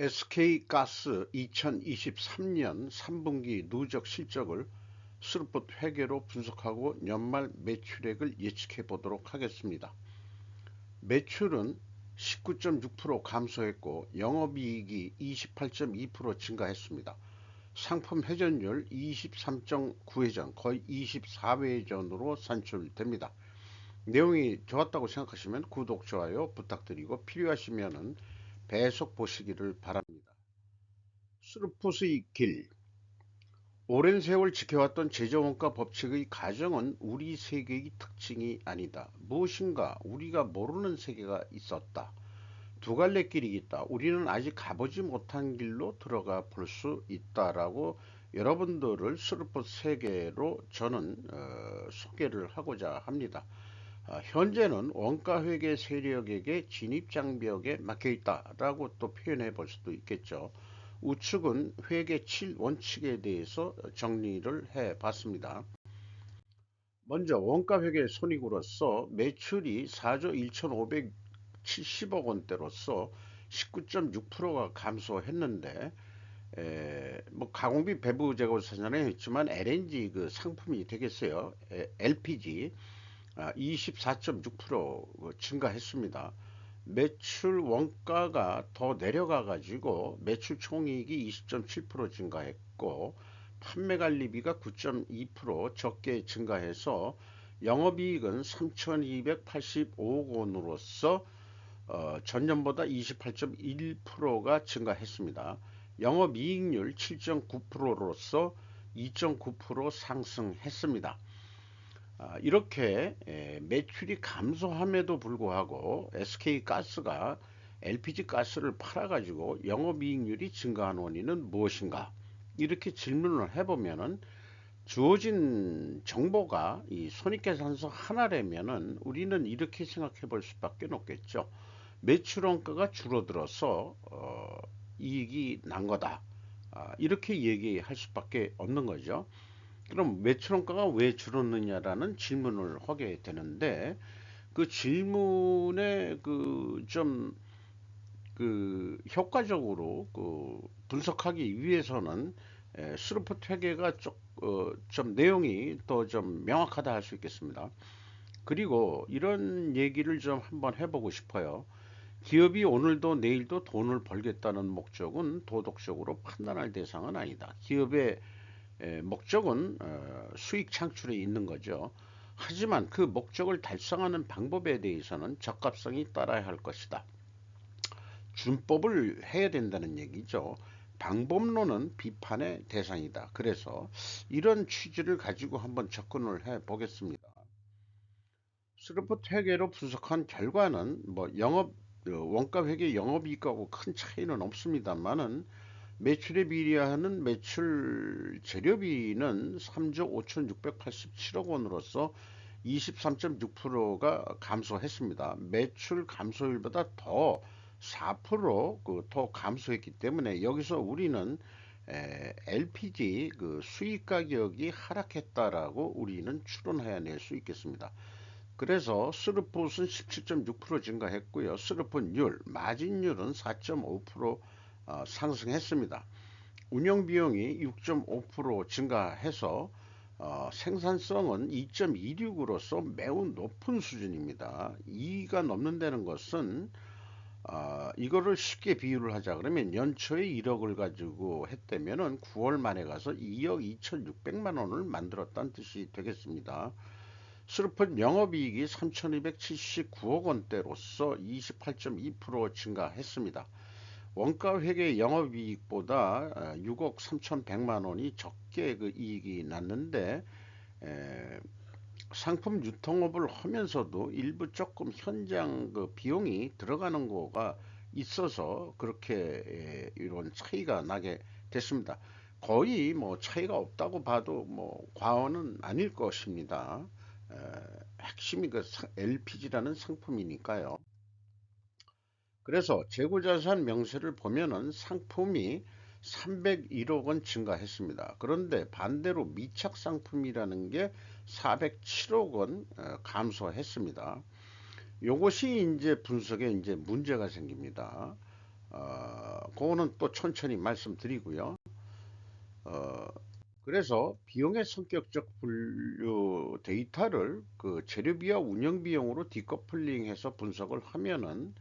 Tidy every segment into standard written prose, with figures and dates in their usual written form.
SK가스 2023년 3분기 누적 실적을 스룹풋 회계로 분석하고 연말 매출액을 예측해 보도록 하겠습니다. 매출은 19.6% 감소했고 영업이익이 28.2% 증가했습니다. 상품 회전율 23.9회전, 거의 24회전으로 산출됩니다. 내용이 좋았다고 생각하시면 구독, 좋아요 부탁드리고 필요하시면 배속 보시기를 바랍니다. 스루풋의 길. 오랜 세월 지켜왔던 제조원가 법칙의 가정은 우리 세계의 특징이 아니다. 무엇인가 우리가 모르는 세계가 있었다. 두 갈래 길이 있다. 우리는 아직 가보지 못한 길로 들어가 볼 수 있다라고 여러분들을 스루풋 세계로 저는 소개를 하고자 합니다. 현재는 원가회계 세력에게 진입장벽에 막혀있다라고 또 표현해 볼 수도 있겠죠. 우측은 회계 7원칙에 대해서 정리를 해 봤습니다. 먼저 원가회계 손익으로서 매출이 4조 1,570억 원대로서 19.6%가 감소했는데 뭐 가공비 배부 제거 사전에 했지만 LNG 그 상품이 되겠어요. LPG 24.6% 증가했습니다. 매출 원가가 더 내려가 가지고 매출 총이익이 20.7% 증가했고 판매관리비가 9.2% 적게 증가해서 영업이익은 3,285억 원으로서 전년보다 28.1%가 증가했습니다. 영업이익률 7.9%로서 2.9% 상승했습니다. 이렇게 매출이 감소함에도 불구하고 SK가스가 LPG 가스를 팔아가지고 영업이익률이 증가한 원인은 무엇인가? 이렇게 질문을 해보면은 주어진 정보가 이 손익계산서 하나라면은 우리는 이렇게 생각해 볼 수밖에 없겠죠. 매출 원가가 줄어들어서 이익이 난 거다. 이렇게 얘기할 수밖에 없는 거죠. 그럼 매출 원가가 왜 줄었느냐라는 질문을 하게 되는데 그 질문에 그 효과적으로 분석하기 위해서는 스루풋 회계가 좀 내용이 더 좀 명확하다 할 수 있겠습니다. 그리고 이런 얘기를 좀 한번 해보고 싶어요. 기업이 오늘도 내일도 돈을 벌겠다는 목적은 도덕적으로 판단할 대상은 아니다. 기업의 목적은 수익 창출에 있는 거죠. 하지만 그 목적을 달성하는 방법에 대해서는 적합성이 따라야 할 것이다. 준법을 해야 된다는 얘기죠. 방법론은 비판의 대상이다. 그래서 이런 취지를 가지고 한번 접근을 해 보겠습니다. 스루풋 회계로 분석한 결과는 뭐 원가 회계 영업이익하고 큰 차이는 없습니다만은 매출에 비례하는 매출 재료비는 3조 5,687억 원으로서 23.6%가 감소했습니다. 매출 감소율보다 더 4%더 감소했기 때문에 여기서 우리는 LPG 그 수입 가격이 하락했다라고 우리는 추론해낼 수 있겠습니다. 그래서 스루풋은 17.6% 증가했고요. 스루풋율, 마진율은 4.5% 상승했습니다. 운영비용이 6.5% 증가해서 생산성은 2.26으로서 매우 높은 수준입니다. 2가 넘는다는 것은 이거를 쉽게 비유를 하자 그러면 연초에 1억을 가지고 했다면은 9월 말에 가서 2억 2,600만 원을 만들었다는 뜻이 되겠습니다. 슬픈 영업이익이 3,279억 원대로서 28.2% 증가했습니다. 원가회계 영업이익보다 6억 3,100만 원이 적게 그 이익이 났는데 상품 유통업을 하면서도 일부 조금 현장 그 비용이 들어가는 거가 있어서 그렇게 이런 차이가 나게 됐습니다. 거의 뭐 차이가 없다고 봐도 뭐 과언은 아닐 것입니다. 핵심이 그 LPG라는 상품이니까요. 그래서 재고자산 명세를 보면은 상품이 301억 원 증가했습니다. 그런데 반대로 미착 상품이라는 게 407억 원 감소했습니다. 요것이 이제 분석에 이제 문제가 생깁니다. 그거는 또 천천히 말씀드리고요. 어, 그래서 비용의 성격적 분류 데이터를 그 재료비와 운영비용으로 디커플링해서 분석을 하면은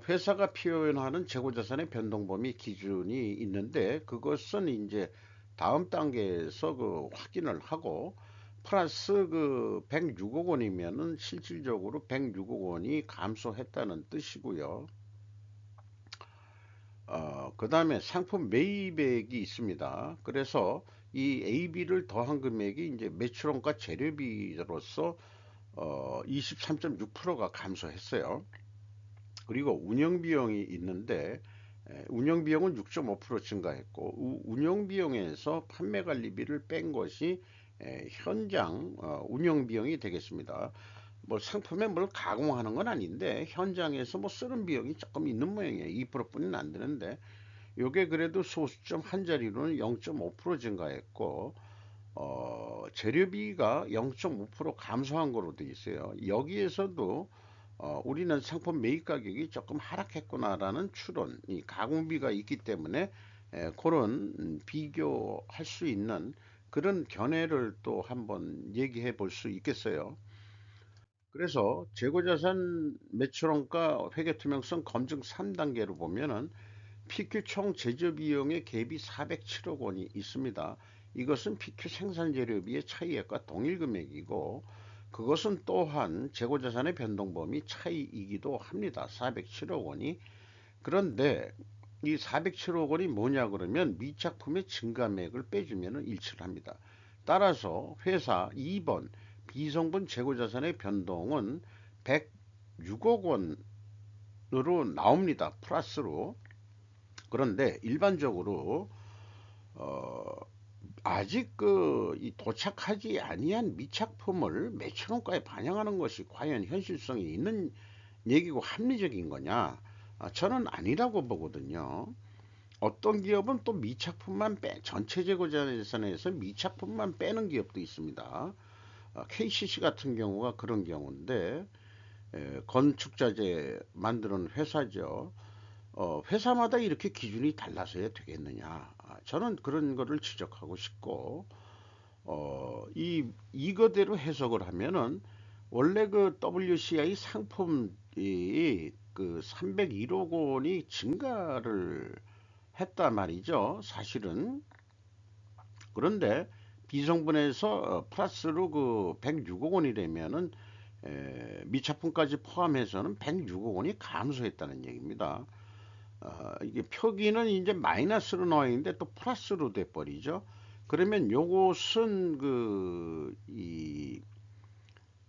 회사가 표현하는 재고자산의 변동범위 기준이 있는데 그것은 이제 다음 단계에서 그 확인을 하고 플러스 그 106억 원이면은 실질적으로 106억 원이 감소했다는 뜻이고요. 그 다음에 상품 매입액이 있습니다. 그래서 이 AB를 더한 금액이 이제 매출원가 재료비로서 23.6%가 감소했어요. 그리고 운영비용이 있는데 운영비용은 6.5% 증가했고 운영비용에서 판매관리비를 뺀 것이 현장 운영비용이 되겠습니다. 뭐 상품에 뭘 가공하는 건 아닌데 현장에서 뭐 쓰는 비용이 조금 있는 모양이에요. 2%뿐이 안 되는데 요게 그래도 소수점 한 자리로는 0.5% 증가했고 재료비가 0.5% 감소한 거로 돼 있어요. 여기에서도 우리는 상품 매입 가격이 조금 하락했구나라는 추론, 이 가공비가 있기 때문에 그런 비교할 수 있는 그런 견해를 또 한번 얘기해 볼 수 있겠어요. 그래서 재고자산 매출원가 회계투명성 검증 3단계로 보면은 PQ 총 제조비용의 갭이 407억 원이 있습니다. 이것은 PQ 생산재료비의 차이액과 동일 금액이고 그것은 또한 재고자산의 변동범위 차이이기도 합니다. 407억 원이. 그런데 이 407억 원이 뭐냐 그러면 미착품의 증가액을 빼주면 일치를 합니다. 따라서 회사 2번 비성분 재고자산의 변동은 106억 원으로 나옵니다. 플러스로. 그런데 일반적으로 어, 아직 이 도착하지 아니한 미착품을 매출원가에 반영하는 것이 과연 현실성이 있는 얘기고 합리적인 거냐? 저는 아니라고 보거든요. 어떤 기업은 또 미착품만 전체 재고자산에서 미착품만 빼는 기업도 있습니다. KCC 같은 경우가 그런 경우인데 건축자재 만드는 회사죠. 회사마다 이렇게 기준이 달라서야 되겠느냐. 저는 그런 거를 지적하고 싶고, 이거대로 해석을 하면은, 원래 그 WCI 상품이 그 301억 원이 증가를 했단 말이죠. 사실은. 그런데 비성분에서 플러스로 그 106억 원이라면은 미차품까지 포함해서는 106억 원이 감소했다는 얘기입니다. 이게 표기는 이제 마이너스로 나와 있는데 또 플러스로 돼 버리죠. 그러면 요것은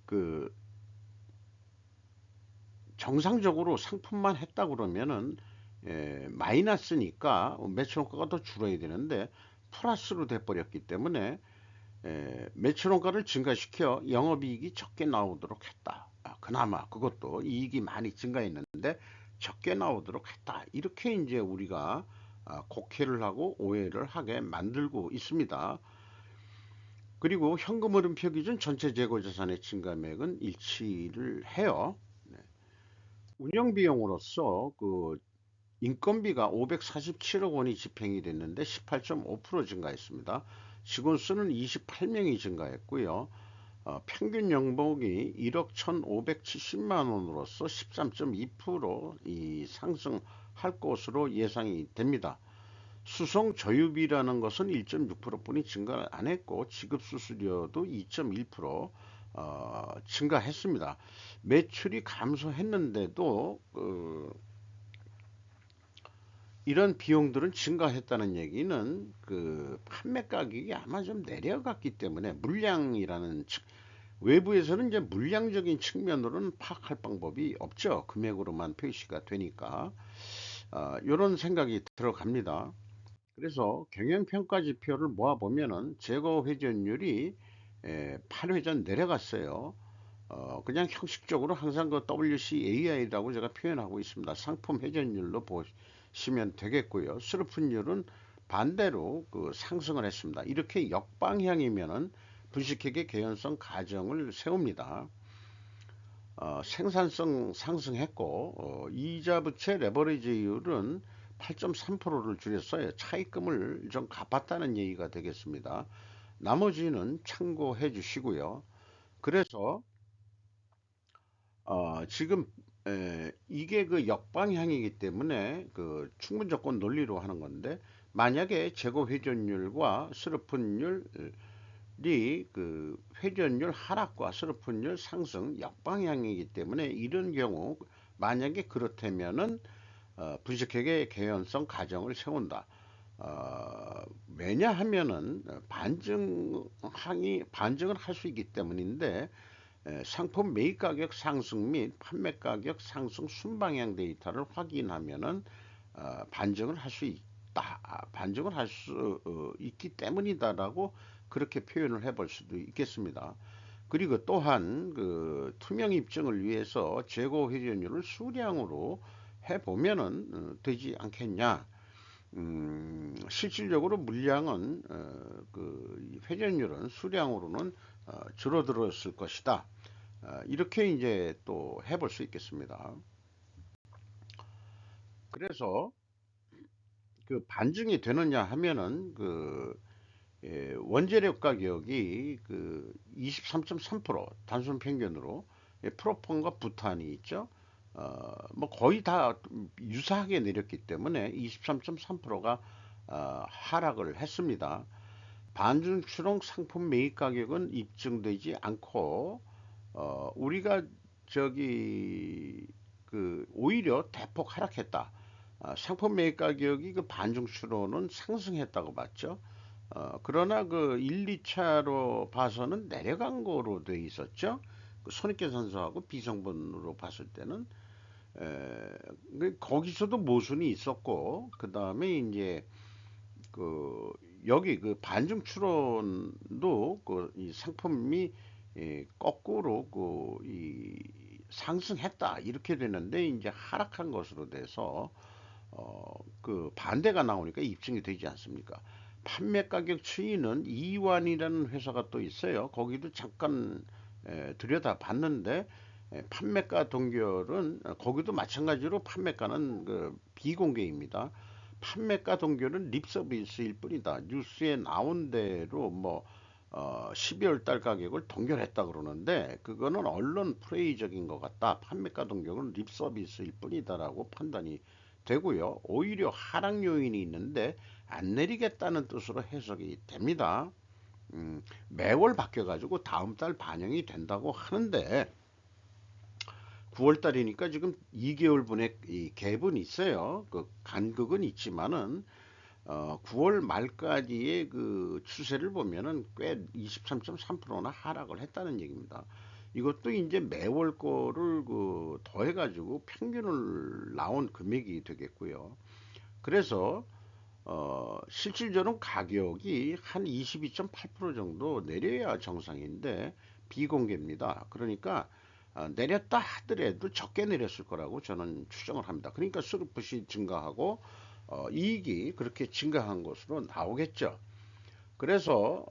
그 정상적으로 상품만 했다 그러면은 마이너스니까 매출원가가 더 줄어야 되는데 플러스로 돼 버렸기 때문에 매출원가를 증가시켜 영업이익이 적게 나오도록 했다. 그나마 그것도 이익이 많이 증가했는데 적게 나오도록 했다. 이렇게 이제 우리가 곡해를 하고 오해를 하게 만들고 있습니다. 그리고 현금 흐름표 기준 전체 재고자산의 증감액은 일치를 해요. 네. 운영비용으로서 그 인건비가 547억 원이 집행이 됐는데 18.5% 증가했습니다. 직원 수는 28명이 증가했고요. 평균 연봉이 1억 1,570만 원으로서 13.2% 상승할 것으로 예상이 됩니다. 수송 저유비라는 것은 1.6%뿐이 증가를 안 했고 지급 수수료도 2.1% 증가했습니다. 매출이 감소했는데도 이런 비용들은 증가했다는 얘기는 그 판매 가격이 아마 좀 내려갔기 때문에 물량이라는 외부에서는 이제 물량적인 측면으로는 파악할 방법이 없죠. 금액으로만 표시가 되니까 이런 생각이 들어갑니다. 그래서 경영평가 지표를 모아보면은 재고 회전율이 8회전 내려갔어요. 그냥 형식적으로 항상 그 WCAI라고 제가 표현하고 있습니다. 상품 회전율로 보시면 되겠고요. 수르픈율은 반대로 그 상승을 했습니다. 이렇게 역방향이면은 분식회계 개연성 가정을 세웁니다. 생산성 상승했고 이자 부채 레버리지율은 8.3%를 줄였어요. 차입금을 좀 갚았다는 얘기가 되겠습니다. 나머지는 참고해 주시고요. 그래서 지금 이게 그 역방향이기 때문에 그 충분 조건 논리로 하는 건데, 만약에 재고 회전율과 스루프율이 그 회전율 하락과 스루프율 상승 역방향이기 때문에, 이런 경우 만약에 그렇다면은 분식회계 개연성 가정을 세운다. 왜냐하면은 반증을 할 수 있기 때문인데, 상품 매입 가격 상승 및 판매 가격 상승 순방향 데이터를 확인하면은 반증을 할 수 있다. 반증을 할 수 있기 때문이다라고 그렇게 표현을 해볼 수도 있겠습니다. 그리고 또한 그 투명 입증을 위해서 재고 회전율을 수량으로 해보면은 되지 않겠냐. 실질적으로 물량은 그 회전율은 수량으로는 줄어들었을 것이다. 이렇게 이제 또 해볼 수 있겠습니다. 그래서 그 반증이 되느냐 하면은 그 원재료 가격이 그 23.3% 단순 평균으로, 프로폰과 부탄이 있죠. 뭐 거의 다 유사하게 내렸기 때문에 23.3%가 하락을 했습니다. 반증 추론 상품 매입 가격은 입증되지 않고 우리가 저기 그 오히려 대폭 하락했다. 상품 매입 가격이 그 반증 추론은 상승했다고 봤죠. 그러나 그 1, 2차로 봐서는 내려간 거로 돼 있었죠. 그 손익계산서하고 비성분으로 봤을 때는 거기서도 모순이 있었고, 그 다음에 이제 그 여기 그 반증 추론도 그 이 상품이 거꾸로 그 이 상승했다 이렇게 되는데, 이제 하락한 것으로 돼서 그 반대가 나오니까 입증이 되지 않습니까? 판매 가격 추이는 이완이라는 회사가 또 있어요. 거기도 잠깐 들여다 봤는데, 판매가 동결은 거기도 마찬가지로 판매가는 그 비공개입니다. 판매가 동결은 립 서비스일 뿐이다. 뉴스에 나온 대로 뭐 12월 달 가격을 동결했다 그러는데, 그거는 언론 플레이적인 것 같다. 판매가 동결은 립 서비스일 뿐이다라고 판단이 되고요. 오히려 하락 요인이 있는데 안 내리겠다는 뜻으로 해석이 됩니다. 매월 바뀌어가지고 다음 달 반영이 된다고 하는데, 9월 달이니까 지금 2개월분의 이 갭은 있어요. 그 간극은 있지만은 9월 말까지의 그 추세를 보면은 꽤 23.3%나 하락을 했다는 얘기입니다. 이것도 이제 매월 거를 그 더해가지고 평균을 나온 금액이 되겠고요. 그래서 실질적으로 가격이 한 22.8% 정도 내려야 정상인데 비공개입니다. 그러니까 내렸다 하더라도 적게 내렸을 거라고 저는 추정을 합니다. 그러니까 수급이 증가하고 이익이 그렇게 증가한 것으로 나오겠죠. 그래서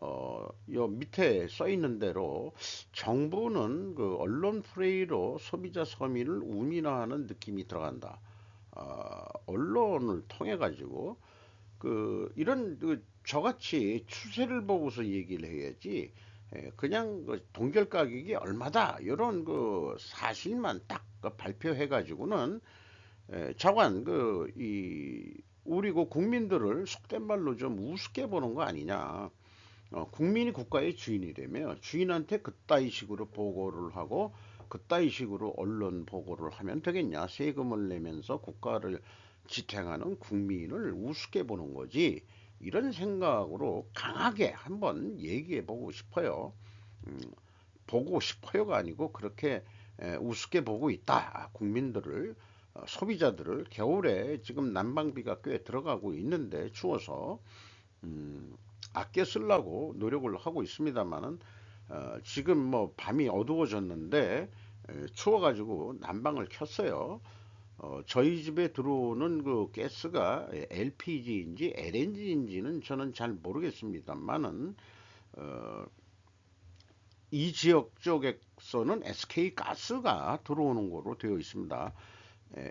요 밑에 써 있는 대로 정부는 그 언론 플레이로 소비자 서민을 우민화하는 느낌이 들어간다. 언론을 통해 가지고 그 이런 그 저같이 추세를 보고서 얘기를 해야지, 그냥 그 동결 가격이 얼마다 이런 그 사실만 딱 발표해 가지고는 자관 그 이 우리 그 국민들을 속된 말로 좀 우습게 보는 거 아니냐. 국민이 국가의 주인이라며 주인한테 그따위 식으로 보고를 하고 그따위 식으로 언론 보고를 하면 되겠냐. 세금을 내면서 국가를 지탱하는 국민을 우습게 보는 거지. 이런 생각으로 강하게 한번 얘기해 보고 싶어요. 음, 보고 싶어요가 아니고 그렇게 우습게 보고 있다. 국민들을, 소비자들을. 겨울에 지금 난방비가 꽤 들어가고 있는데 추워서 음, 아껴 쓰려고 노력을 하고 있습니다만은 지금 뭐 밤이 어두워졌는데 추워가지고 난방을 켰어요. 저희 집에 들어오는 그 가스가 LPG인지 LNG인지는 저는 잘 모르겠습니다만은 어, 이 지역 쪽에서는 SK 가스가 들어오는 거로 되어 있습니다.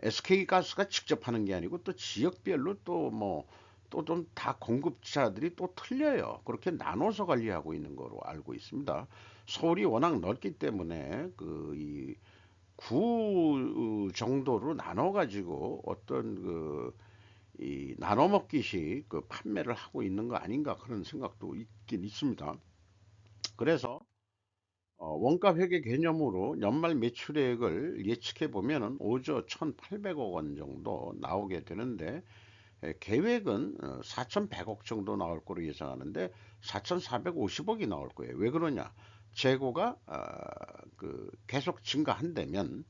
SK 가스가 직접 하는 게 아니고 또 지역별로 또 뭐 또 좀 다 공급자들이 또 틀려요. 그렇게 나눠서 관리하고 있는 거로 알고 있습니다. 서울이 워낙 넓기 때문에 그 이 구 정도로 나눠 가지고 어떤 그 이 나눠 먹기식 그 판매를 하고 있는 거 아닌가 그런 생각도 있긴 있습니다. 그래서 원가 회계 개념으로 연말 매출액을 예측해 보면은 5조 1,800억 원 정도 나오게 되는데 계획은 4,100억 정도 나올 거로 예상하는데 4,450억이 나올 거예요. 왜 그러냐? 재고가 그 계속 증가한다면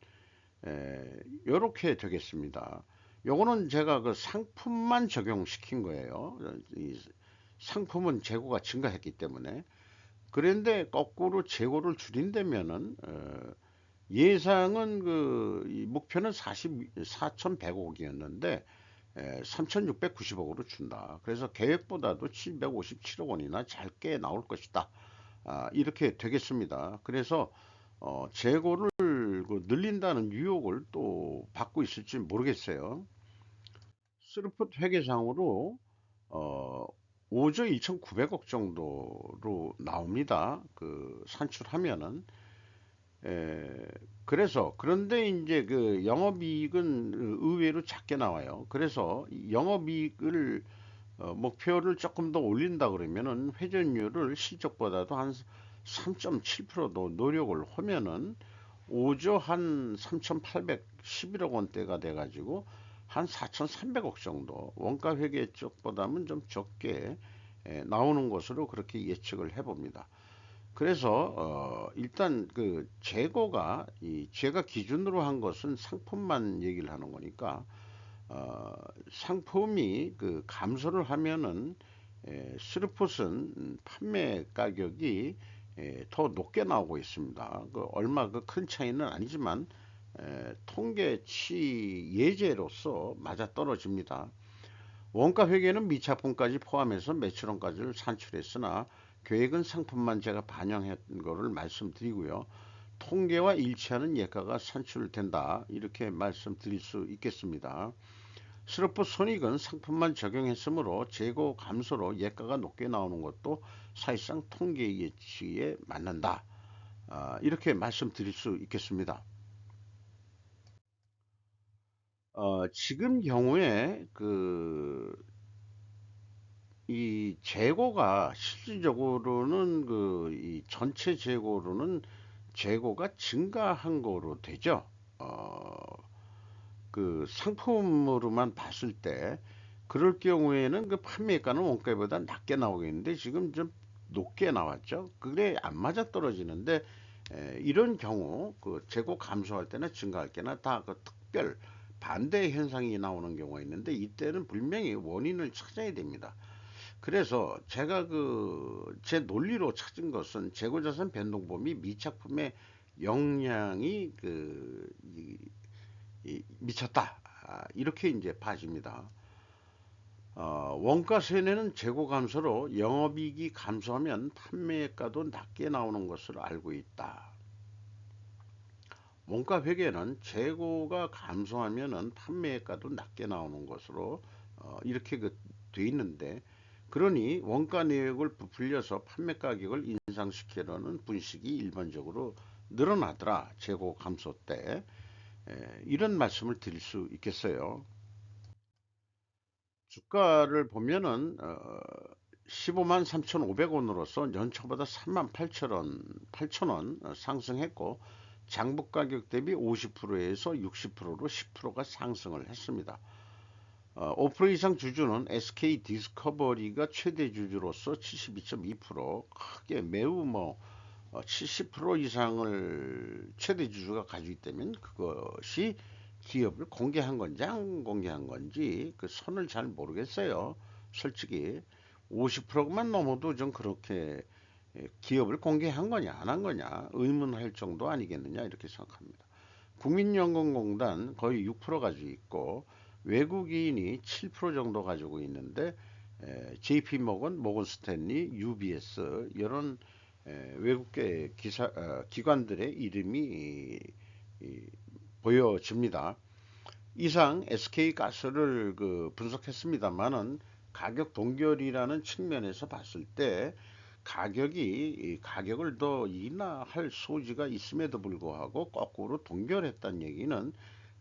이렇게 되겠습니다. 요거는 제가 그 상품만 적용시킨 거예요. 이 상품은 재고가 증가했기 때문에. 그런데 거꾸로 재고를 줄인다면은 예상은 이 목표는 4,100억이었는데 3,690억으로 준다. 그래서 계획보다도 757억 원이나 작게 나올 것이다. 이렇게 되겠습니다. 그래서 재고를 그 늘린다는 유혹을 또 받고 있을지 모르겠어요. 스루풋 회계상으로 어, 5조 2,900억 정도로 나옵니다. 그 산출하면은 에, 그래서 그런데 이제 그 영업이익은 의외로 작게 나와요. 그래서 영업이익을 목표를 조금 더 올린다 그러면은 회전율을 실적보다도 한 3.7%도 노력을 하면은 5조 한 3,811억 원대가 돼가지고 한 4,300억 정도 원가 회계 쪽보다는 좀 적게 나오는 것으로 그렇게 예측을 해봅니다. 그래서 일단 그 재고가 이 제가 기준으로 한 것은 상품만 얘기를 하는 거니까 어, 상품이 그 감소를 하면은 스루풋은 판매 가격이 더 높게 나오고 있습니다. 그 얼마 그 큰 차이는 아니지만 통계치 예제로서 맞아떨어집니다. 원가 회계는 미차품까지 포함해서 매출원까지를 산출했으나 계획은 상품만 제가 반영한 거를 말씀드리고요. 통계와 일치하는 예가가 산출된다. 이렇게 말씀드릴 수 있겠습니다. 스로프 손익은 상품만 적용했으므로 재고 감소로 예가가 높게 나오는 것도 사실상 통계 예치에 맞는다. 이렇게 말씀드릴 수 있겠습니다. 지금 경우에 이 재고가 실질적으로는 이 전체 재고로는 재고가 증가한 거로 되죠. 어, 그 상품으로만 봤을 때 그럴 경우에는 그 판매가는 원가보다 낮게 나오겠는데 지금 좀 높게 나왔죠. 그게 안 맞아 떨어지는데 이런 경우 그 재고 감소할 때나 증가할 때나 다 그 특별 반대 현상이 나오는 경우가 있는데 이때는 분명히 원인을 찾아야 됩니다. 그래서 제가 그 제 논리로 찾은 것은 재고자산 변동범위 미착품의 영향이 미쳤다. 이렇게 이제 봐집니다. 원가 세내는 재고 감소로 영업이익이 감소하면 판매가도 낮게 나오는 것으로 알고 있다. 원가 회계는 재고가 감소하면은 판매가도 낮게 나오는 것으로 이렇게 돼 있는데 그러니 원가 내역을 부풀려서 판매 가격을 인상시키려는 분식이 일반적으로 늘어나더라. 재고 감소 때 이런 말씀을 드릴 수 있겠어요. 주가를 보면은 15만 3,500원으로서 연초보다 3만 8천 원 상승했고 장부 가격 대비 50%에서 60%로 10%가 상승을 했습니다. 5% 이상 주주는 SK 디스커버리가 최대 주주로서 72.2% 크게 매우 70% 이상을 최대 주주가 가지고 있다면 그것이 기업을 공개한 건지 안 공개한 건지 그 선을 잘 모르겠어요. 솔직히 50%만 넘어도 좀 그렇게 기업을 공개한 거냐 안 한 거냐 의문할 정도 아니겠느냐 이렇게 생각합니다. 국민연금공단 거의 6% 가지고 있고 외국인이 7% 정도 가지고 있는데 JP모건, 모건스탠리, UBS 이런 외국계 기관들의 이름이 보여집니다. 이상 SK가스를 분석했습니다만은 가격 동결이라는 측면에서 봤을 때 가격을 더 인하할 소지가 있음에도 불구하고 거꾸로 동결했다는 얘기는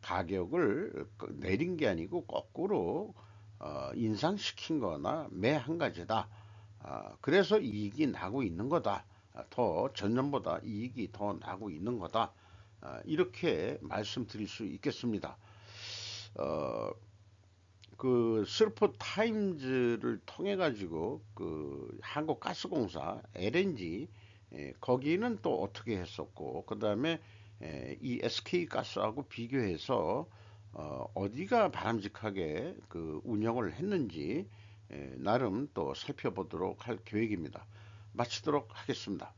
가격을 내린 게 아니고 거꾸로 인상시킨 거나 매한 가지다. 그래서 이익이 나고 있는 거다. 더 전년보다 이익이 더 나고 있는 거다. 이렇게 말씀드릴 수 있겠습니다. 어, 스르포 타임즈를 통해 가지고 한국가스공사 LNG 거기는 또 어떻게 했었고 그 다음에 이 SK가스하고 비교해서 어디가 바람직하게 운영을 했는지 나름 또 살펴보도록 할 계획입니다. 마치도록 하겠습니다.